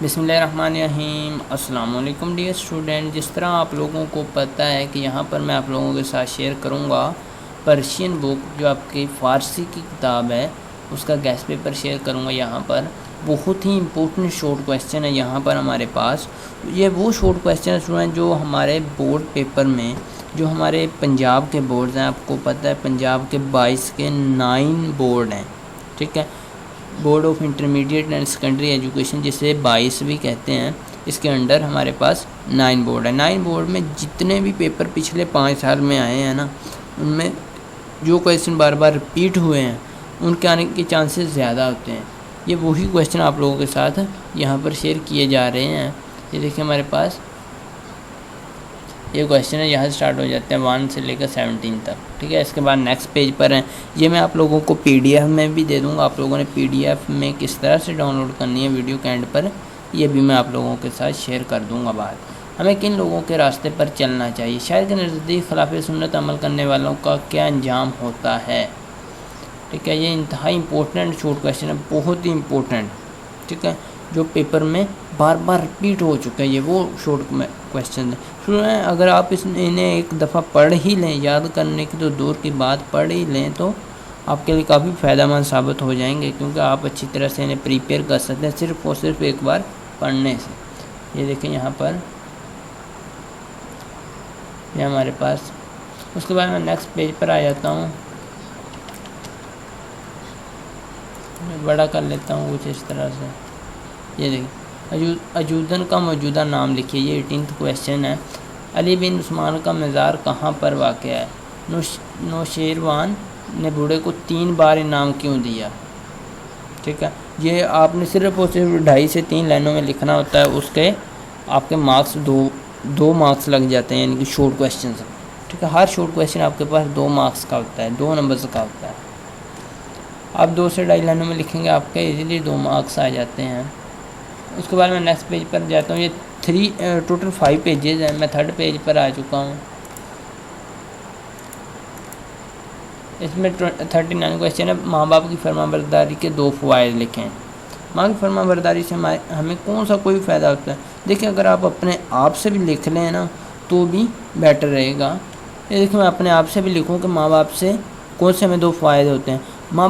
بسم اللہ الرحمن الرحیم۔ السلام علیکم ڈیئر اسٹوڈنٹ، جس طرح آپ لوگوں کو پتہ ہے کہ یہاں پر میں آپ لوگوں کے ساتھ شیئر کروں گا پرشین بک، جو آپ کی فارسی کی کتاب ہے، اس کا گیس پیپر شیئر کروں گا۔ یہاں پر بہت ہی امپورٹنٹ شارٹ کویسچن ہے یہاں پر ہمارے پاس۔ یہ وہ شارٹ کویسچن اسٹوڈنٹ جو ہمارے بورڈ پیپر میں، جو ہمارے پنجاب کے بورڈز ہیں، آپ کو پتہ ہے پنجاب کے 22 کے 9 بورڈ ہیں، ٹھیک ہے، board of intermediate and secondary education, جسے 22 بھی کہتے ہیں، اس کے انڈر ہمارے پاس 9 بورڈ ہے۔ 9 بورڈ میں جتنے بھی پیپر پچھلے 5 سال میں آئے ہیں نا، ان میں جو کویسچن بار بار رپیٹ ہوئے ہیں ان کے آنے کے چانسز زیادہ ہوتے ہیں۔ یہ وہی کویسچن آپ لوگوں کے ساتھ یہاں پر شیئر کیے جا رہے ہیں۔ یہ دیکھیں ہمارے پاس یہ کویسچن ہے، یہاں سے سٹارٹ ہو جاتے ہیں 1 سے لے کر 17 تک، ٹھیک ہے۔ اس کے بعد نیکسٹ پیج پر ہیں، یہ میں آپ لوگوں کو پی ڈی ایف میں بھی دے دوں گا، آپ لوگوں نے پی ڈی ایف میں کس طرح سے ڈاؤن لوڈ کرنی ہے ویڈیو کے اینڈ پر، یہ بھی میں آپ لوگوں کے ساتھ شیئر کر دوں گا بعد۔ ہمیں کن لوگوں کے راستے پر چلنا چاہیے؟ شاعر کے نزدیک خلاف سنت عمل کرنے والوں کا کیا انجام ہوتا ہے؟ ٹھیک ہے، یہ انتہائی امپورٹنٹ شارٹ کویسچن ہے، بہت ہی امپورٹنٹ، ٹھیک ہے، جو پیپر میں بار بار رپیٹ ہو چکا ہے۔ یہ وہ شارٹ کویسچن ہے۔ اگر آپ انہیں ایک دفعہ پڑھ ہی لیں، یاد کرنے کی تو دور کی بات، پڑھ ہی لیں تو آپ کے لیے کافی فائدہ مند ثابت ہو جائیں گے، کیونکہ آپ اچھی طرح سے انہیں پریپیئر کر سکتے ہیں صرف اور صرف ایک بار پڑھنے سے۔ یہ دیکھیں یہاں پر یہ ہمارے پاس، اس کے بعد میں نیکسٹ پیج پر آ جاتا ہوں، میں بڑا کر لیتا ہوں کچھ اس طرح سے۔ یہ دیکھیں اجودن کا موجودہ نام لکھیے، یہ 18th کویسچن ہے۔ علی بن عثمان کا مزار کہاں پر واقع ہے؟ نوشیروان نے بوڑھے کو 3 بار انعام کیوں دیا؟ ٹھیک ہے، یہ آپ نے صرف اور صرف 2.5 سے 3 لائنوں میں لکھنا ہوتا ہے، اس کے آپ کے مارکس دو مارکس لگ جاتے ہیں، یعنی کہ شارٹ کویسچن سے، ٹھیک ہے۔ ہر شارٹ کویسچن آپ کے پاس 2 مارکس کا ہوتا ہے، 2 نمبرز کا ہوتا ہے۔ آپ 2 سے 2.5 لائنوں میں لکھیں گے، آپ کے ایزیلی 2 مارکس آ جاتے ہیں۔ اس کے بعد میں نیکسٹ پیج پر جاتا ہوں، یہ ٹوٹل 5 پیجز ہیں، میں 3rd پیج پر آ چکا ہوں۔ اس میں 39 کویسچن ہے، ماں باپ کی فرما برداری کے 2 فوائد لکھیں۔ ماں کی فرما برداری سے ہمیں کون سا کوئی فائدہ ہوتا ہے؟ دیکھیں اگر آپ اپنے آپ سے بھی لکھ لیں نا تو بھی بیٹر رہے گا۔ یہ دیکھیں میں اپنے آپ سے بھی لکھوں کہ ماں باپ سے کون سے ہمیں 2 فائدے ہوتے ہیں۔ ماں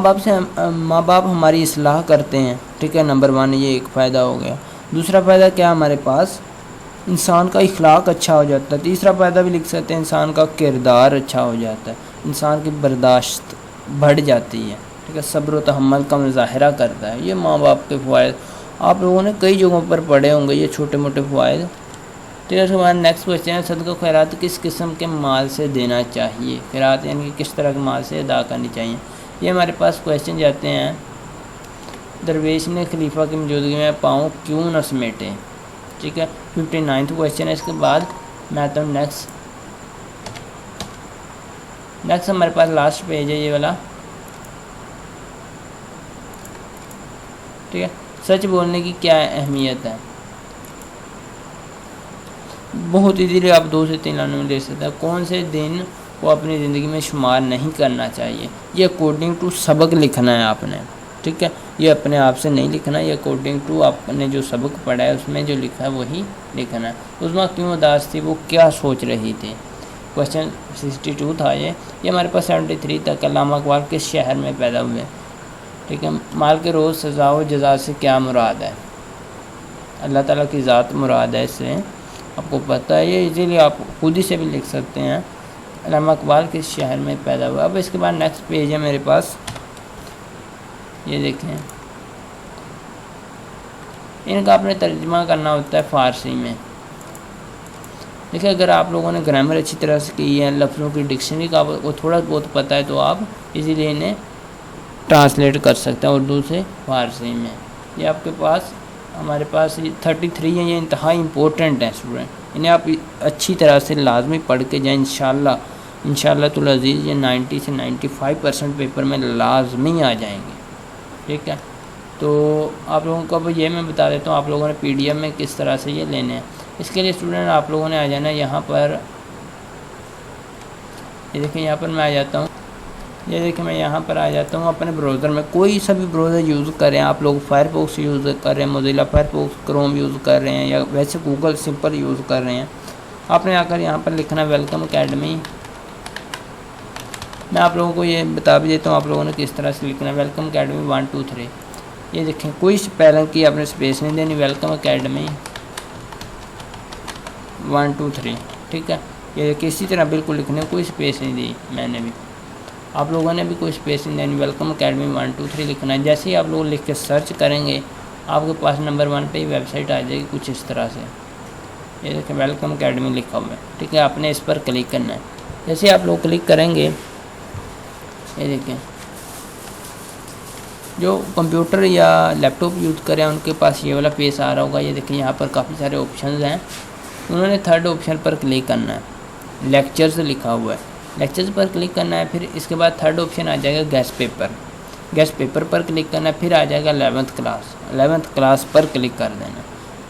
باپ ہماری اصلاح کرتے ہیں، ٹھیک ہے، نمبر 1، یہ ایک فائدہ ہو گیا۔ دوسرا فائدہ کیا ہمارے پاس؟ انسان کا اخلاق اچھا ہو جاتا ہے۔ تیسرا فائدہ بھی لکھ سکتے ہیں، انسان کا کردار اچھا ہو جاتا ہے، انسان کی برداشت بڑھ جاتی ہے، ٹھیک ہے، صبر و تحمل کا مظاہرہ کرتا ہے۔ یہ ماں باپ کے فوائد آپ لوگوں نے کئی جگہوں پر پڑھے ہوں گے، یہ چھوٹے موٹے فوائد۔ ٹھیک ہے، اس کے بعد نیکسٹ کویسچن ہے، صدقہ خیرات کس قسم کے مال سے دینا چاہیے؟ خیرات یعنی کہ کس طرح کے مال سے ادا کرنی چاہیے؟ یہ ہمارے پاس کویسچن جاتے ہیں، درویش نے خلیفہ کی موجودگی میں پاؤں کیوں نہ سمیٹے؟ ٹھیک ہے، 59 کویسچن ہے۔ اس کے بعد میں آتا ہوں نیکسٹ ہمارے پاس لاسٹ پیج ہے یہ والا، ٹھیک ہے، سچ بولنے کی کیا اہمیت ہے؟ بہت ایزیلی آپ 2 سے 3 لائنوں میں لے سکتے ہیں۔ کون سے دن کو اپنی زندگی میں شمار نہیں کرنا چاہیے؟ یہ اکارڈنگ ٹو سبق لکھنا ہے آپ نے، ٹھیک ہے، یہ اپنے آپ سے نہیں لکھنا، یہ اکارڈنگ ٹو آپ نے جو سبق پڑھا ہے اس میں جو لکھا ہے وہی لکھنا ہے۔ عظمیٰ کیوں اداس تھی؟ وہ کیا سوچ رہی تھی؟ کویسچن 62 تھا یہ ہمارے پاس 73 تک۔ علامہ اقبال کس شہر میں پیدا ہوئے؟ ٹھیک ہے، مال کے روز سزا و جزا سے کیا مراد ہے؟ اللہ تعالیٰ کی ذات مراد ہے، اس سے آپ کو پتہ ہے، یہ ایزیلی آپ خود ہی سے بھی لکھ سکتے ہیں، علامہ اقبال کس شہر میں پیدا ہوا۔ اب اس کے بعد نیکسٹ پیج ہے میرے پاس، یہ دیکھیں، ان کا آپ نے ترجمہ کرنا ہوتا ہے فارسی میں۔ دیکھیں اگر آپ لوگوں نے گرامر اچھی طرح سے کی ہے، لفظوں کی ڈکشنری کا وہ تھوڑا بہت پتہ ہے، تو آپ ایزیلی انہیں ٹرانسلیٹ کر سکتے ہیں اردو سے فارسی میں۔ یہ آپ کے پاس ہمارے پاس 33 ہیں، یہ انتہائی امپورٹنٹ ہیں اسٹوڈنٹ، انہیں آپ اچھی طرح سے لازمی پڑھ کے جائیں، انشاءاللہ تو العزیز یہ 90 سے 95% پیپر میں لازمی آ جائیں گے، ٹھیک ہے۔ تو آپ لوگوں کو اب یہ میں بتا دیتا ہوں آپ لوگوں نے پی ڈی ایف میں کس طرح سے یہ لینے ہیں۔ اس کے لیے اسٹوڈنٹ آپ لوگوں نے آ جانا ہے یہاں پر، یہ دیکھیں یہاں پر میں آ جاتا ہوں، یہ دیکھیں میں یہاں پر آ جاتا ہوں اپنے براؤزر میں، کوئی سا بھی براؤزر یوز کر رہے ہیں آپ لوگ، فائر فاکس یوز کر رہے ہیں، Mozilla fire Fox, Chrome use کر رہے ہیں، یا ویسے گوگل سمپل یوز کر رہے ہیں، آپ نے آ کر یہاں پر لکھنا ویلکم اکیڈمی۔ میں آپ لوگوں کو یہ بتا بھی دیتا ہوں آپ لوگوں نے کس طرح سے لکھنا ہے، ویلکم اکیڈمی 1 2 3۔ یہ دیکھیں کوئی اسپیلنگ کی آپ نے اسپیس نہیں دینی، ویلکم اکیڈمی 1 2 3، ٹھیک ہے۔ یہ دیکھیں اسی طرح بالکل لکھنے، کوئی اسپیس نہیں دی میں نے بھی، آپ لوگوں نے بھی کوئی اسپیس نہیں دینی، ویلکم اکیڈمی 1 2 3 لکھنا ہے۔ جیسے ہی آپ لوگ لکھ کے سرچ کریں گے آپ کے پاس نمبر 1 پہ ہی ویب سائٹ آ جائے گی کچھ اس طرح سے۔ یہ دیکھیں ویلکم اکیڈمی لکھا ہوا ہے، ٹھیک ہے، آپ نے اس پر کلک کرنا ہے۔ جیسے آپ لوگ کلک کریں گے، یہ دیکھیں جو کمپیوٹر یا لیپ ٹاپ یوز کریں ان کے پاس یہ والا پیج آ رہا ہوگا۔ یہ دیکھیں یہاں پر کافی سارے آپشنز ہیں، انہوں نے 3rd آپشن پر کلک کرنا ہے، لیکچرز لکھا ہوا ہے، لیکچرز پر کلک کرنا ہے۔ پھر اس کے بعد 3rd آپشن آ جائے گا گیسٹ پیپر، گیسٹ پیپر پر کلک کرنا ہے۔ پھر آ جائے گا 11th کلاس پر کلک کر دینا۔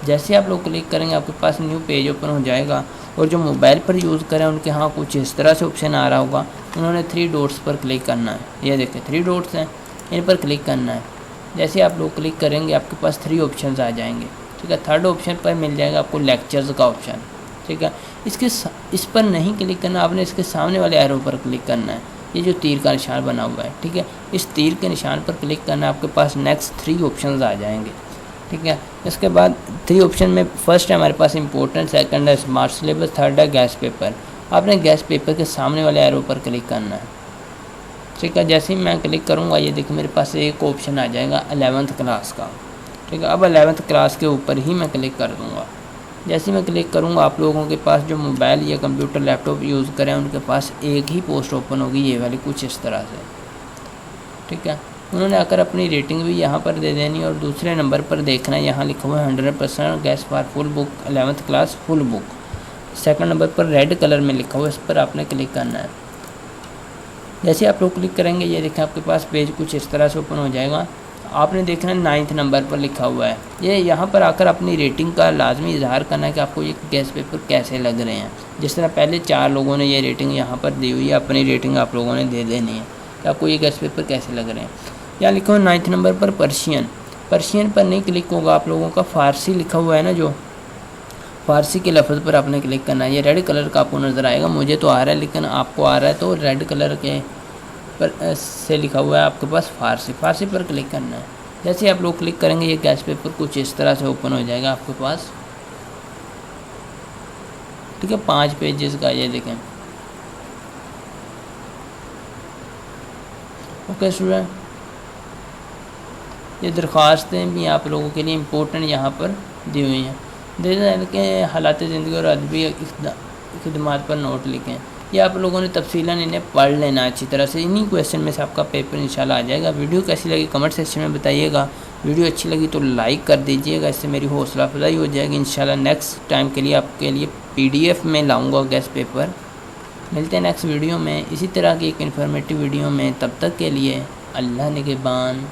جیسے آپ لوگ کلک کریں گے آپ کے پاس نیو پیج اوپن ہو جائے گا، اور جو موبائل پر یوز کریں ان کے ہاں کچھ اس طرح سے آپشن آ رہا ہوگا، انہوں نے 3 ڈاٹس پر کلک کرنا ہے۔ یہ دیکھیں 3 ڈاٹس ہیں، ان پر کلک کرنا ہے۔ جیسے آپ لوگ کلک کریں گے آپ کے پاس 3 آپشنز آ جائیں گے، ٹھیک ہے۔ 3rd آپشن پر مل جائے گا آپ کو لیکچرز کا آپشن، ٹھیک ہے۔ اس پر نہیں کلک کرنا، آپ نے اس کے سامنے والے ایرو پر کلک کرنا ہے، یہ جو تیر کا نشان بنا ہوا ہے، ٹھیک ہے۔ اس تیر کے نشان پر کلک کرنا ہے، آپ کے پاس نیکسٹ 3 آپشنز آ جائیں گے، ٹھیک ہے۔ اس کے بعد 3 آپشن میں فرسٹ ہے ہمارے پاس امپورٹنٹ، سیکنڈ ہے اسمارٹ سلیبس، 3rd ہے گیس پیپر۔ آپ نے گیس پیپر کے سامنے والے ایرو پر کلک کرنا ہے، ٹھیک ہے۔ جیسے ہی میں کلک کروں گا یہ دیکھیں میرے پاس ایک آپشن آ جائے گا 11th کلاس کا، ٹھیک ہے۔ اب 11th کلاس کے اوپر ہی میں کلک کر دوں گا۔ جیسے میں کلک کروں گا آپ لوگوں کے پاس جو موبائل یا کمپیوٹر لیپ ٹاپ یوز کریں ان کے پاس ایک ہی پوسٹ اوپن ہوگی، یہ والی کچھ اس طرح سے، ٹھیک ہے۔ انہوں نے آ کر اپنی ریٹنگ بھی یہاں پر دے دینی، اور دوسرے نمبر پر دیکھنا ہے یہاں لکھا ہوا ہے 100% guess for full book 11th class full book. 2nd نمبر پر ریڈ کلر میں لکھا ہوا ہے، اس پر آپ نے کلک کرنا ہے۔ جیسے آپ لوگ کلک کریں گے یہ دیکھیں آپ کے پاس پیج کچھ اس طرح سے اوپن ہو جائے گا۔ آپ نے دیکھنا ہے 9th نمبر پر لکھا ہوا ہے، یہ یہاں پر آ کر اپنی ریٹنگ کا لازمی اظہار کرنا ہے کہ آپ کو یہ گیس پیپر کیسے لگ رہے ہیں۔ جس طرح پہلے 4 لوگوں نے یہ ریٹنگ یہاں پر دی ہوئی ہے، اپنی ریٹنگ آپ لوگوں نے دے دینی ہے کہ آپ کو یہ گیس پیپر کیسے لگ رہے ہیں۔ یہاں لکھا ہوا 9th نمبر پر پرشین پر نہیں کلک ہوگا آپ لوگوں کا، فارسی لکھا ہوا ہے نا، جو فارسی کے لفظ پر آپ نے کلک کرنا ہے۔ یہ ریڈ کلر کا آپ کو نظر آئے گا، مجھے تو آ رہا ہے لیکن آپ کو آ رہا ہے تو ریڈ کلر کے پر سے لکھا ہوا ہے آپ کے پاس فارسی پر کلک کرنا ہے۔ جیسے آپ لوگ کلک کریں گے یہ گیس پیپر کچھ اس طرح سے اوپن ہو جائے گا آپ کے پاس، ٹھیک ہے۔ 5 پیجز کا یہ دیکھیں، اوکے اسٹوڈنٹ۔ یہ درخواستیں بھی آپ لوگوں کے لیے امپورٹنٹ یہاں پر دی ہوئی ہیں۔ دیکھیں کہ حالات زندگی اور ادبی خدمات پر نوٹ لکھیں، یہ آپ لوگوں نے تفصیلاً انہیں پڑھ لینا اچھی طرح سے۔ انہی کویسچن میں سے آپ کا پیپر انشاءاللہ آ جائے گا۔ ویڈیو کیسی لگی کمنٹ سیکشن میں بتائیے گا، ویڈیو اچھی لگی تو لائک کر دیجیے گا، اس سے میری حوصلہ افزائی ہو جائے گی۔ انشاءاللہ نیکسٹ ٹائم کے لیے آپ کے لیے PDF میں لاؤں گا گیس پیپر۔ ملتے ہیں نیکسٹ ویڈیو میں اسی طرح کی ایک انفارمیٹیو ویڈیو میں، تب تک کے لیے اللہ نگہبان۔